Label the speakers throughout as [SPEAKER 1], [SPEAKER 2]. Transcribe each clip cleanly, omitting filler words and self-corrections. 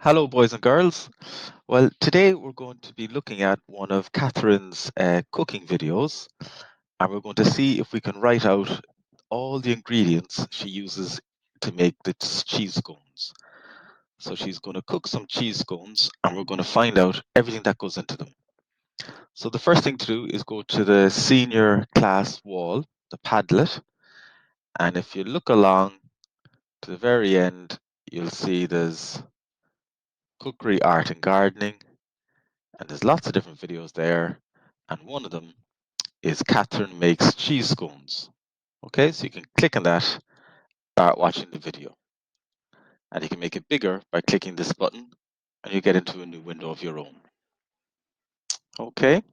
[SPEAKER 1] Hello, boys and girls. Well, today we're going to be looking at one of Catherine's cooking videos, and we're going to see if we can write out all the ingredients she uses to make the cheese scones. So she's going to cook some cheese scones, and we're going to find out everything that goes into them. So the first thing to do is go to the senior class wall, the Padlet, and if you look along to the very end, you'll see there's cookery, art, and gardening. And there's lots of different videos there. And one of them is Catherine makes cheese scones. Okay, so you can click on that, start watching the video. And you can make it bigger by clicking this button and you get into a new window of your own. Okay,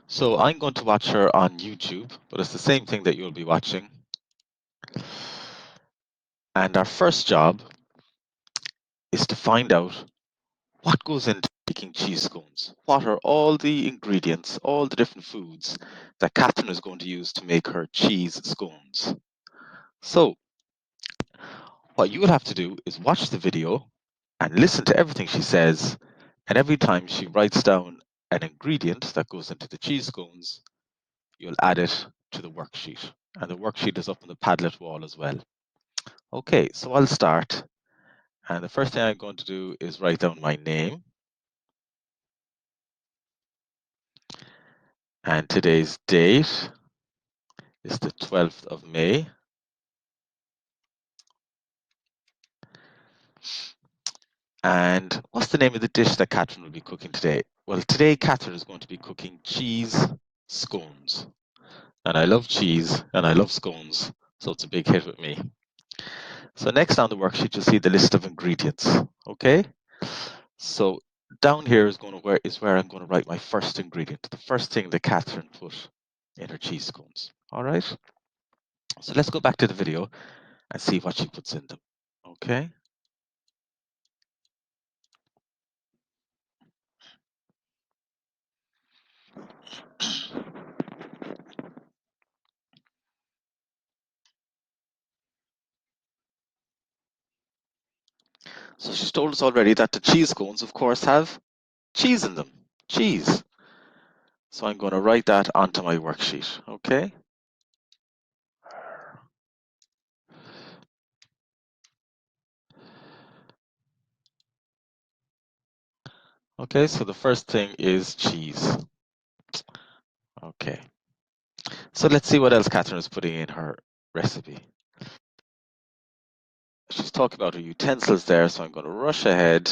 [SPEAKER 1] so I'm going to watch her on YouTube, but it's the same thing that you'll be watching. And our first job is to find out what goes into making cheese scones. What are all the ingredients, all the different foods that Catherine is going to use to make her cheese scones? So what you will have to do is watch the video and listen to everything she says, and every time she writes down an ingredient that goes into the cheese scones, you'll add it to the worksheet. And the worksheet is up on the Padlet wall as well. Okay, so I'll start. And the first thing I'm going to do is write down my name. And today's date is the 12th of May. And what's the name of the dish that Catherine will be cooking today? Well, today Catherine is going to be cooking cheese scones. And I love cheese and I love scones, so it's a big hit with me. So next on the worksheet, you'll see the list of ingredients. Okay, so down here is where I'm going to write my first ingredient, the first thing that Catherine put in her cheese scones. All right, so let's go back to the video and see what she puts in them. Okay, so she's told us already that the cheese scones, of course, have cheese in them. Cheese. So I'm going to write that onto my worksheet. Okay. Okay, so the first thing is cheese. Okay. So let's see what else Catherine is putting in her recipe. She's talking about her utensils there, so I'm going to rush ahead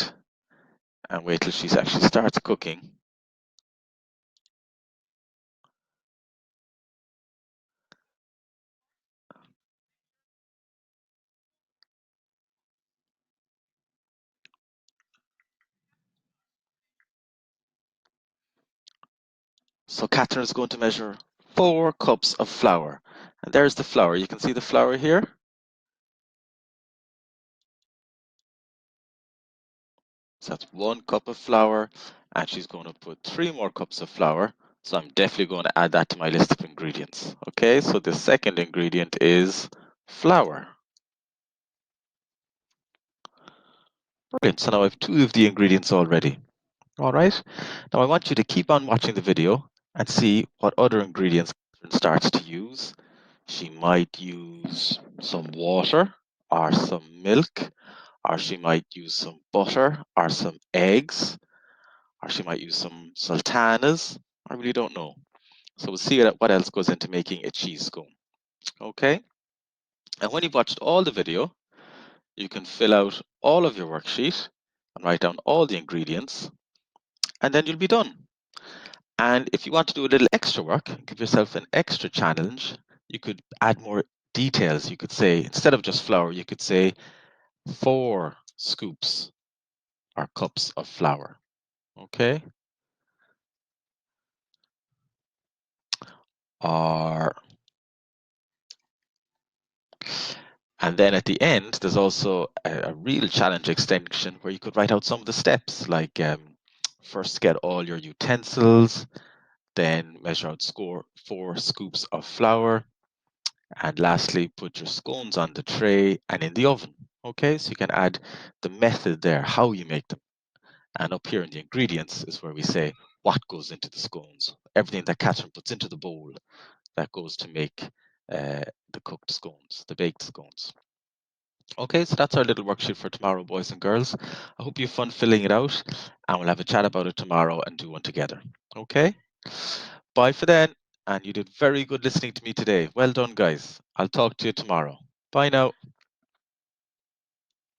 [SPEAKER 1] and wait till she actually starts cooking. So Catherine is going to measure 4 cups of flour. And there's the flour. You can see the flour here. So that's 1 cup of flour. And she's going to put 3 more cups of flour. So I'm definitely going to add that to my list of ingredients. Okay, so the second ingredient is flour. Brilliant. So now I have 2 of the ingredients already. All right. Now I want you to keep on watching the video and see what other ingredients Catherine starts to use. She might use some water or some milk, or she might use some butter or some eggs, or she might use some sultanas. I really don't know. So we'll see what else goes into making a cheese scone. Okay. And when you've watched all the video, you can fill out all of your worksheet and write down all the ingredients, and then you'll be done. And if you want to do a little extra work, give yourself an extra challenge, you could add more details. You could say, instead of just flour, you could say 4 scoops or cups of flour. Okay. Or, and then at the end, there's also a real challenge extension where you could write out some of the steps, like first get all your utensils, then measure out 4 scoops of flour, And lastly, put your scones on the tray and in the oven. Okay, so you can add the method there, how you make them. And up here in the ingredients is where we say what goes into the scones. Everything that Catherine puts into the bowl that goes to make the cooked scones, the baked scones. Okay, so that's our little worksheet for tomorrow, boys and girls. I hope you have fun filling it out, and we'll have a chat about it tomorrow and do one together. Okay? Bye for then, and you did very good listening to me today. Well done, guys. I'll talk to you tomorrow. Bye now.